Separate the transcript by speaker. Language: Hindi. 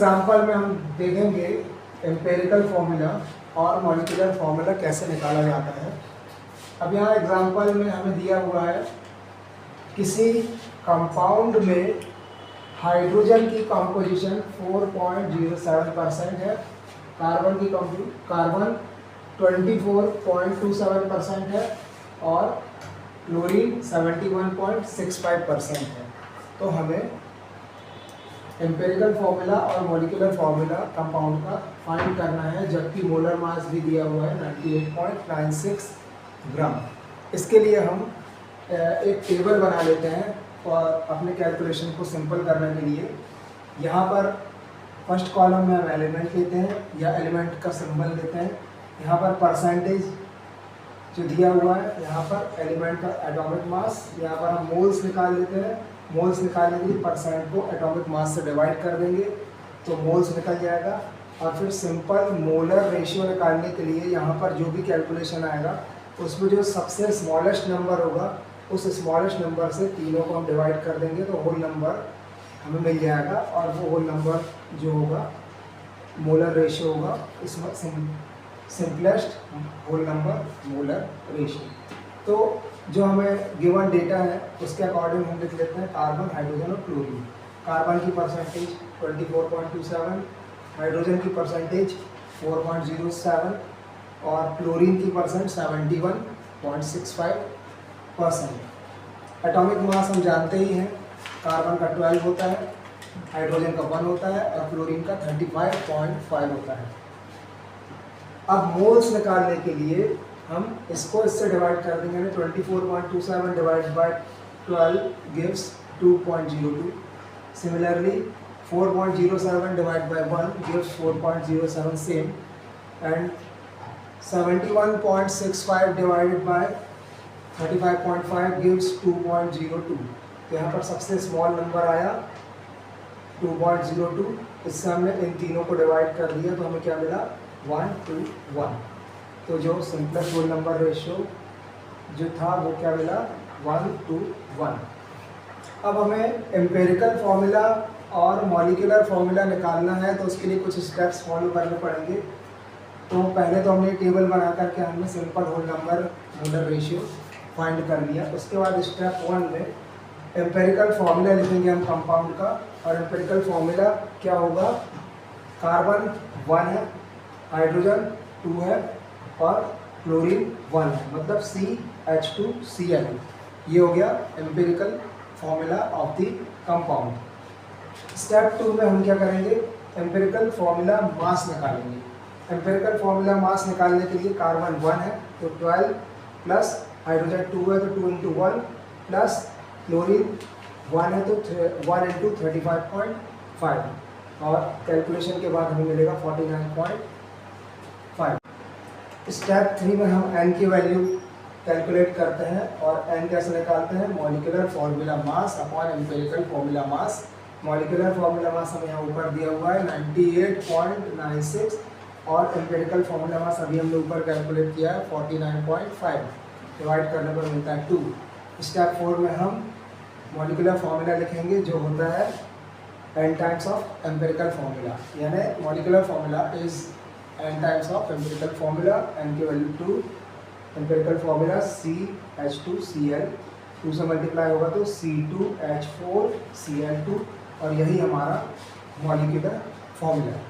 Speaker 1: एग्जांपल में हम देखेंगे एम्पिरिकल फॉर्मूला और मॉलिक्यूलर फॉर्मूला कैसे निकाला जाता है। अब यहाँ एग्जांपल में हमें दिया हुआ है किसी कंपाउंड में हाइड्रोजन की कंपोजिशन 4.07% है, कार्बन 24.27% है और क्लोरीन 71.65% है। तो हमें एम्पिरिकल फार्मूला और मॉलिक्यूलर फार्मूला कंपाउंड का फाइंड करना है, जबकि मोलर मास भी दिया हुआ है 98.96 ग्राम। इसके लिए हम एक टेबल बना लेते हैं और अपने कैलकुलेशन को सिंपल करने के लिए यहाँ पर फर्स्ट कॉलम में हम एलिमेंट लेते हैं या एलिमेंट का सिंबल लेते हैं। यहाँ पर परसेंटेज जो दिया हुआ है, यहाँ पर एलिमेंट का एटॉमिक मास, यहाँ पर हम मोल्स निकाल लेते हैं। मोल्स निकालने के लिए परसेंट को एटॉमिक मास से डिवाइड कर देंगे तो मोल्स निकल जाएगा। और फिर सिंपल मोलर रेशियो निकालने के लिए यहाँ पर जो भी कैलकुलेशन आएगा उसमें जो सबसे स्मॉलेस्ट नंबर होगा उस स्मॉलेस्ट नंबर से तीनों को हम डिवाइड कर देंगे तो होल नंबर हमें मिल जाएगा। और वो होल नंबर जो होगा मोलर रेशियो होगा, इसमें simplest whole number molar ratio. तो जो हमें गिवन डेटा है उसके अकॉर्डिंग हम लिख लेते हैं कार्बन, हाइड्रोजन और क्लोरीन। कार्बन की परसेंटेज 24.27, हाइड्रोजन की परसेंटेज 4.07 और क्लोरीन की परसेंट 71.65%। एटॉमिक मास हम जानते ही हैं, कार्बन का 12 होता है, हाइड्रोजन का 1 होता है और क्लोरीन का 35.5 होता है। अब मोल्स निकालने के लिए हम इसको इससे डिवाइड कर देंगे। 24.27 divide by 12 gives 2.02। Similarly 4.07 divide by 1 gives 4.07 same, and 71.65 divided by 35.5 gives 2.02। तो यहाँ पर सबसे स्मॉल नंबर आया 2.02। इससे हमने इन तीनों को डिवाइड कर दिया तो हमें क्या मिला 1 to 1। तो जो सिंपलेस्ट होल नंबर रेशियो जो था वो क्या मिला 1 to 1। अब हमें एम्पिरिकल फार्मूला और मॉलिक्यूलर फार्मूला निकालना है तो उसके लिए कुछ स्टेप्स फॉलो करने पड़ेंगे। तो पहले तो हमने टेबल बना करके हमने simple whole number molar ratio find कर लिया। उसके बाद स्टेप 1 में एम्पिरिकल फार्मूला लिखेंगे हम कंपाउंड का। और एम्पिरिकल फार्मूला क्या होगा, कार्बन 1 है, हाइड्रोजन 2 है और क्लोरीन 1 है, मतलब CH2Cl। ये हो गया empirical formula of the compound. Step 2 में हम क्या करेंगे, एम्पिरिकल फार्मूला मास निकालेंगे। एम्पिरिकल फार्मूला मास निकालने के लिए कार्बन 1 है तो 12 प्लस हाइड्रोजन 2 है तो 2 × 1 प्लस क्लोरीन 1 है तो 1 × 35.5 और कैलकुलेशन के बाद हमें मिलेगा 49.5। स्टेप 3 में हम n की वैल्यू कैलकुलेट करते हैं और n कैसे निकालते हैं, molecular formula mass upon empirical formula mass. Molecular formula mass हमें यहाँ ऊपर दिया हुआ है 98.96 और एम्पिरिकल फार्मूला मास अभी हमने ऊपर कैलकुलेट किया है 49.5, डिवाइड करने पर मिलता है 2। स्टेप 4 में हम मॉलिक्यूलर फार्मूला लिखेंगे जो होता है n times of empirical formula, यानी molecular formula is n times of empirical formula. n की वैल्यू 2, एम्पिरिकल फार्मूला CH2Cl, 2 से मल्टीप्लाई होगा तो C2H4Cl2 और यही हमारा मॉलिक्यूलर फार्मूला है।